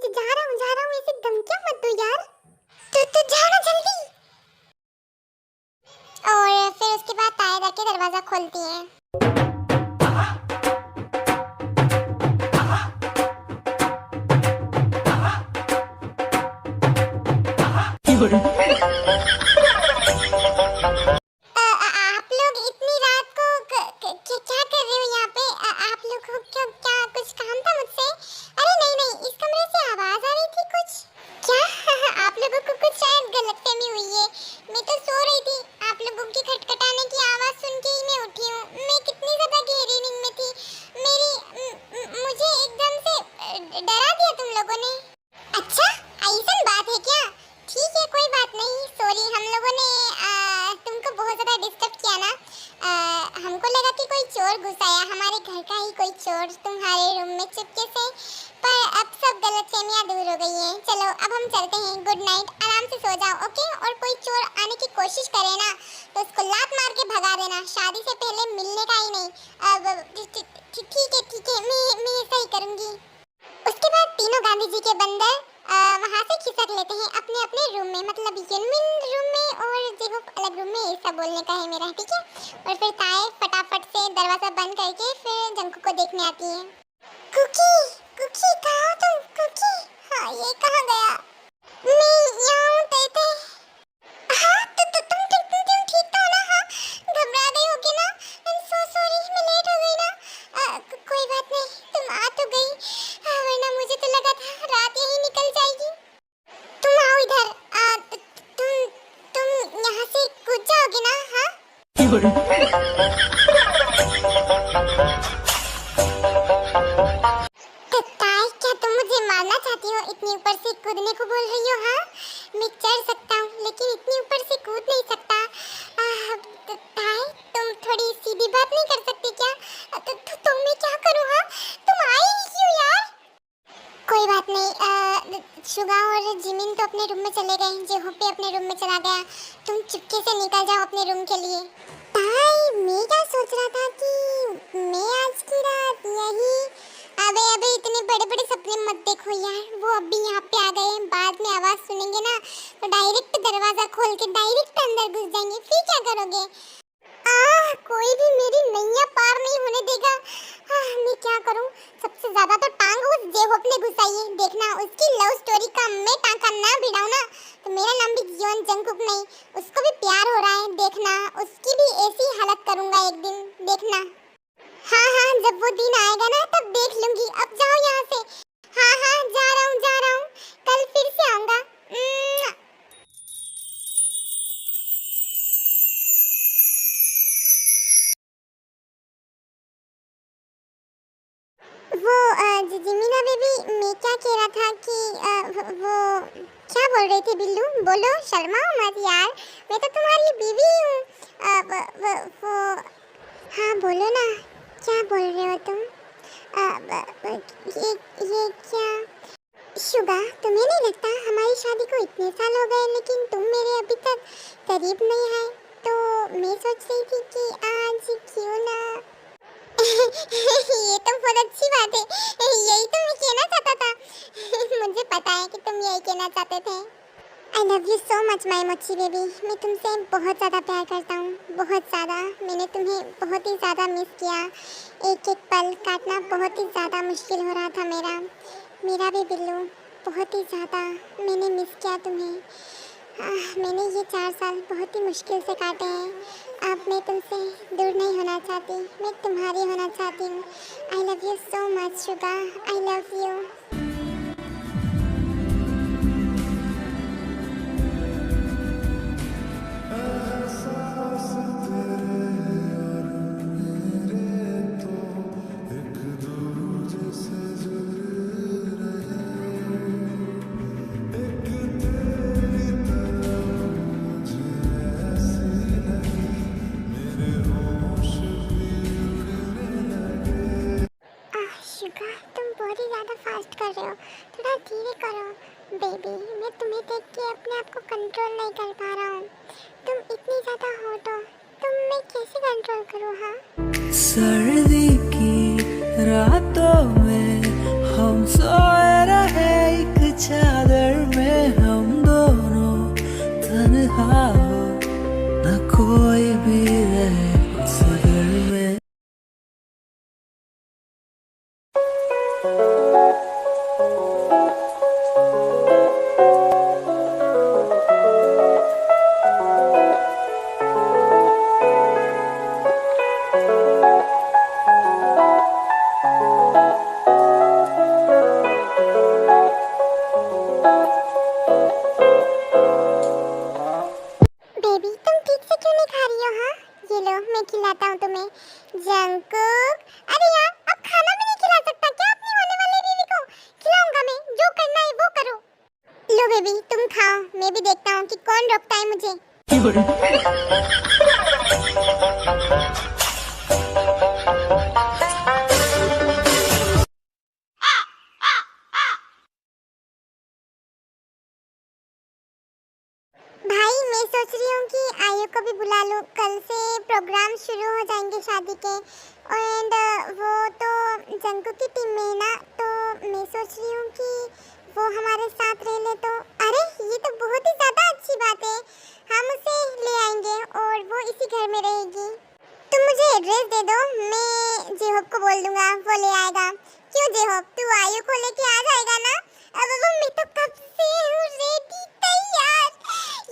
जा रहा हूँ, ऐसे धमकियां मत दो यार। तो जाना जल्दी। और फिर उसके बाद ताया जाके दरवाजा खोलती है। आप लोग इतनी रात को क्या कर रहे हो यहाँ पे? आप लोग को क्या कुछ काम था मुझसे? अरे नहीं, इस कमरे से आवाज आ रही थी कुछ। क्या? आप लोगों को कुछ शायद गलतफहमी हुई है। मैं तो सो रही थी, आप लोगों की खटखटाने की आवाज सुन के ही मैं उठी हूँ। मैं कितनी ज्यादा गहरी नींद में थी। मुझे एकदम से डरा दिया तुम लोगों ने। अच्छा, ऐसी बात है क्या? ठीक है, कोई बात नहीं। सॉरी, हम लोगों ने तुमको बहुत ज्यादा डिस्टर्ब किया ना। हमको लगा कि कोई चोर घुस आया, हमारे घर का ही कोई चोर तुम्हारे रूम में चुपके से। पर अब सब गलतफहमियां दूर हो गई हैं। चलो अब हम चलते हैं। गुड नाइट, आराम से सो जाओ, ओके? और कोई चोर आने की कोशिश करे ना तो उसको लात मार के भगा देना। शादी से पहले मिलने का ही नहीं। ठीक है, मैं ऐसा ही करूंगी। उसके बाद तीनों गांधी जी के बंदर वहाँ से खिसक लेते हैं अपने अपने रूम में, मतलब यूनमिन रूम में और जेहो अलग रूम में। ऐसा बोलने का है मेरा, ठीक है? और फिर ताए फटाफट से दरवाजा बंद करके फिर जंकू को देखने आती है। कुकी कहाँ हो तुम? कुकी, हाँ, ये कहाँ गया? मैं यहाँ हूँ तेते। हाँ, तो तुम ठीक तो हो ना? हाँ, घबरा गई होगी ना? आई एम सो सॉरी, मैं लेट हो गई ना। कोई बात नहीं, तुम आ तो गई। वरना मुझे तो लगा था रात यहीं निकल जाएगी। तुम आओ इधर। तुम यहाँ से कूद जाओगे ना? हाँ। तो ताई, क्या तुम मुझे मारना चाहती हो? इतनी ऊपर से कूदने को बोल रही हो? हाँ, मैं चढ़ सकता हूँ लेकिन इतनी ऊपर से कूद नहीं सकता। तो ताई, तुम थोड़ी सीधी बात नहीं कर सकती क्या? तो मैं क्या करूँ? हाँ, तुम आई क्यों यार? कोई बात नहीं। शुगा और जिमिन तो अपने रूम में चले गए, जेहो भी अपने रूम में चला गया। तुम चुपके से निकल जाओ अपने रूम के लिए। ताई, मैं क्या सोच रहा था कि मैं आज की रात यही। अबे इतने बड़े सपने मत देखो यार। वो अभी यहाँ पे आ गए, बाद में आवाज सुनेंगे ना तो डायरेक्ट दरवाजा खोल के डायरेक्ट अंदर घुस जाएंगे। फिर क्या करोगे? कोई भी मेरी नैया पार नहीं होने देगा। मैं क्या करूं? सबसे ज्यादा तो टांग उस जेहोप ने घुसाई है। देखना, उसकी लव स्टोरी का मैं टांका ना भिड़ाऊं ना तो मेरा नाम भी जियोन जंगकुक नहीं। उसको भी प्यार हो रहा है, देखना। उसकी भी ऐसी हालत करूंगा एक दिन, देखना। हाँ, जब वो दिन आएगा ना तब देख लूंगी। अब जाओ यहाँ से। हाँ, जा रहा हूँ। कल फिर से आऊंगा। वो जिमिना बेबी, मैं क्या कह रहा था कि वो क्या बोल रही थी? बिल्लू, बोलो, शर्माओ मत यार, मैं तो तुम्हारी बीवी हूँ। वो हाँ, बोलो ना, क्या बोल रहे हो तुम? ये क्या शुगा, तुम्हें नहीं लगता हमारी शादी को इतने साल हो गए लेकिन तुम मेरे अभी तक करीब नहीं आए? तो मैं सोच रही थी कि आज क्यों ना ये तो बहुत अच्छी बात है। यही तो मैं कहना चाहता था। मुझे पता है कि तुम यही कहना चाहते थे। I love you so much my मोची बेबी। मैं तुमसे बहुत ज़्यादा प्यार करता हूँ, बहुत ज़्यादा। मैंने तुम्हें बहुत ही ज़्यादा मिस किया। एक एक पल काटना बहुत ही ज़्यादा मुश्किल हो रहा था मेरा भी बिल्लू, बहुत ही ज़्यादा मैंने मिस किया तुम्हें। मैंने ये 4 साल बहुत ही मुश्किल से काटे हैं। अब मैं तुमसे दूर नहीं होना चाहती, मैं तुम्हारी होना चाहती हूँ। I love you so much Suga, I love you. तुम बहुत ही ज़्यादा फास्ट कर रहे हो, थोड़ा धीरे करो बेबी। मैं तुम्हें देख के अपने आप को कंट्रोल नहीं कर पा रहा हूँ। तुम इतनी ज़्यादा हॉट हो, मैं कैसे कंट्रोल करूँ? हाँ, सर्दी की रातों में हम सोए रहे बेबी तुम खाओ, मैं भी देखता हूँ कि कौन रोकता है मुझे। भाई मैं सोच रही हूँ कि आयु को भी बुला लूँ, कल से प्रोग्राम शुरू हो जाएंगे शादी के। एंड वो तो जंकू की टीम में है ना, तो मैं सोच रही हूँ कि वो हमारे साथ रह ले। तो अरे ये तो बहुत ही ज़्यादा अच्छी बात है, हम उसे ले आएंगे और वो इसी घर में रहेगी। तुम मुझे एड्रेस दे दो, मैं जेहोब को बोल दूंगा, वो ले आएगा। क्यों जेहोब, तू आयु को लेके आ जाएगा ना? अब वो मैं तो कब से हूँ रेडी तैयार।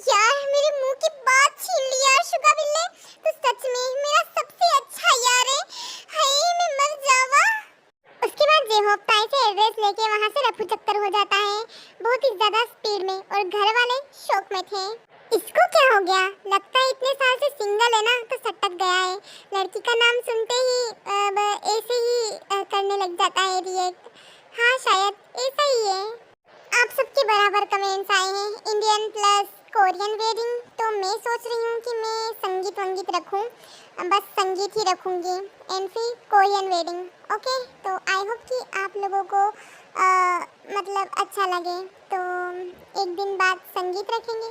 यार मेरे मुंह की बात छीन ली यार शुगा बिल्ले, तो सच में मेरा सबसे अच्छा यार है। हाय मैं मर जावा। उसके बाद जेहोब ताई से एड्रेस लेके वहाँ से रफू चक्कर हो जाता है बहुत ही ज्यादा स्पीड में, और घर वाले शौक में थे। इसको क्या हो गया, लगता है इतने साल से सिंगल है ना तो सटक गया है। लड़की का नाम सुनते ही ऐसे ही करने लग जाता है रिएक्ट। हाँ शायद ऐसा ही है। आप सबके बराबर कमेंट्स आए हैं, इंडियन प्लस कोरियन वेडिंग। तो मैं सोच रही हूँ कि मैं संगीत वंगीत रखूँ, बस संगीत ही रखूँगी एंड फिर कोरियन वेडिंग। ओके, तो आई होप कि आप लोगों को मतलब अच्छा लगे। तो एक दिन बाद संगीत रखेंगे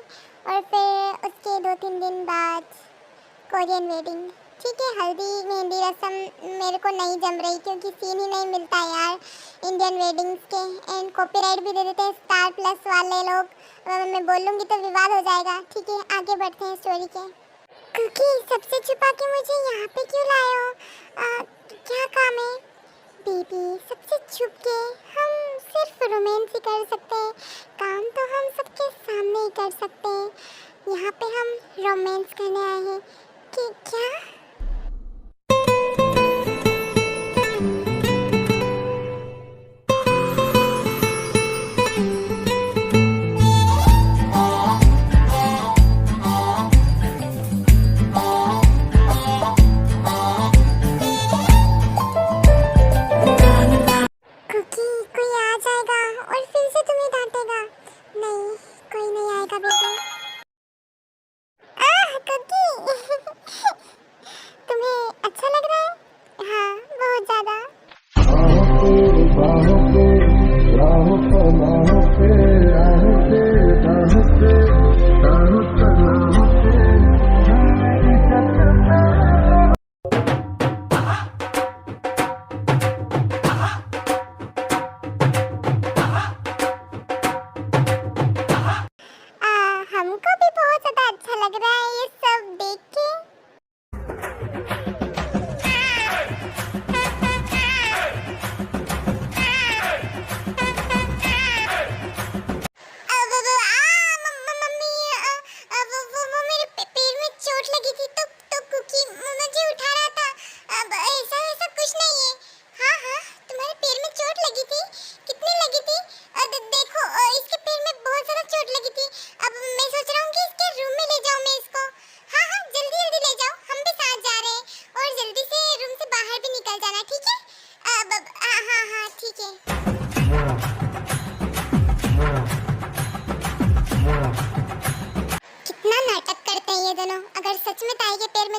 और फिर उसके 2-3 दिन बाद कोरियन वेडिंग। ठीक है, हल्दी मेहंदी रस्म मेरे को नहीं जम रही क्योंकि सीन ही नहीं मिलता यार इंडियन वेडिंग्स के। एंड कॉपीराइट भी दे देते हैं स्टार प्लस वाले लोग, मैं बोलूँगी तो विवाद हो जाएगा। ठीक है, आगे बढ़ते हैं स्टोरी के। क्योंकि सबसे छुपा के मुझे यहाँ पे क्यों लाए हो, क्या काम है? बेबी सबसे छुप के हम सिर्फ रोमांस ही कर सकते हैं, काम तो हम सबके सामने ही कर सकते हैं। यहाँ पे हम रोमांस करने आए हैं कि क्या?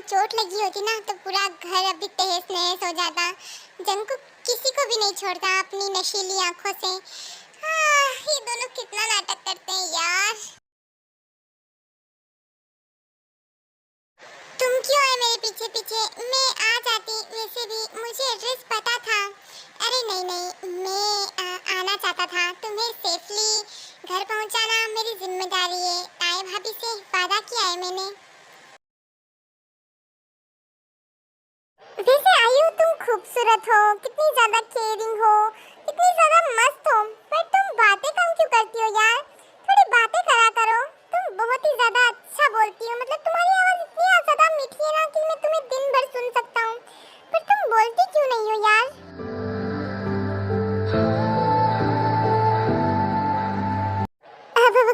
चोट लगी होती ना तो पूरा घर अभी तहस नहस हो जाता। जंकू किसी को भी नहीं छोड़ता अपनी नशीली आंखों से। ये दोनों कितना नाटक करते हैं यार। तुम क्यों आए मेरे पीछे पीछे? मैं आ जाती, वैसे भी मुझे एड्रेस पता था। अरे नहीं नहीं, मैं आना चाहता था, तुम्हें सेफली घर पहुंचाना मेरी जिम्मेदारी है। ताए भाभी से वादा किया है मैंने। वैसे आयु तुम खूबसूरत हो, कितनी ज्यादा केयरिंग हो, कितनी ज्यादा मस्त हो, पर तुम बातें कम क्यों करती हो यार? थोड़ी बातें करा करो। तुम बहुत ही ज्यादा अच्छा बोलती हो, मतलब तुम्हारी आवाज इतनी ज्यादा मीठी है ना कि मैं तुम्हें दिन भर सुन सकता हूँ, पर तुम बोलती क्यों नहीं हो यार?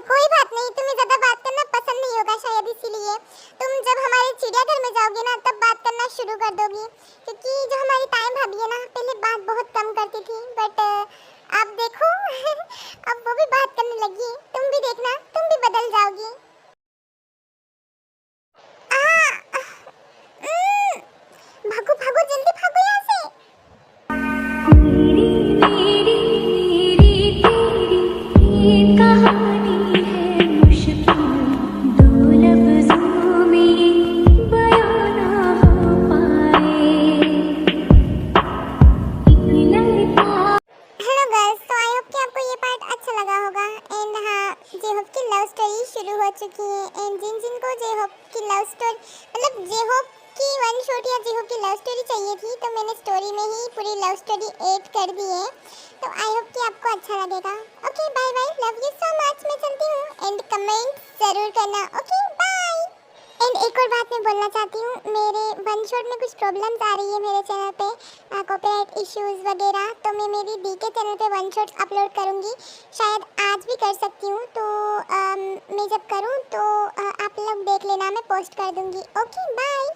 कोई बात नहीं, तुम्हें ज्यादा बात करना पसंद नहीं होगा शायद, इसीलिए तुम जब हमारे चिड़ियाघर में जाओगे ना तब बात करना शुरू कर दोगी। क्योंकि जो हमारी ताई भाभी है ना, पहले बात बहुत कम करती थी, बट आप देखो ये कहानी है मुश्किल, दो लफ्जों में ये बयां ना हो पाए। एक ललकार हेलो गर्ल्स, तो आई होप कि आपको ये पार्ट अच्छा लगा होगा। एंड हाँ, जे होप की लव स्टोरी शुरू हो चुकी है। एंड जिन जिनको जे होप की लव स्टोरी मतलब जे होप की वन शॉट या जे होप की लव स्टोरी चाहिए थी, तो मैंने स्टोरी में ही पूरी लव स्टोरी ऐड कर दी है। तो आई होप कि आपको अच्छा लगेगा। Okay bye bye, love you so much. मैं चलती हूँ एंड कमेंट जरूर करना। Okay bye. एंड एक और बात मैं बोलना चाहती हूँ, मेरे वन शॉट में कुछ प्रॉब्लम्स आ रही है मेरे चैनल पे, कॉपीराइट इश्यूज वगैरह। तो मैं मेरी दी के चैनल पे वन शॉट अपलोड करूँगी, शायद आज भी कर सकती हूँ। तो मैं जब करूँ तो आप लोग देख लेना, मैं पोस्ट कर दूँगी। Okay bye.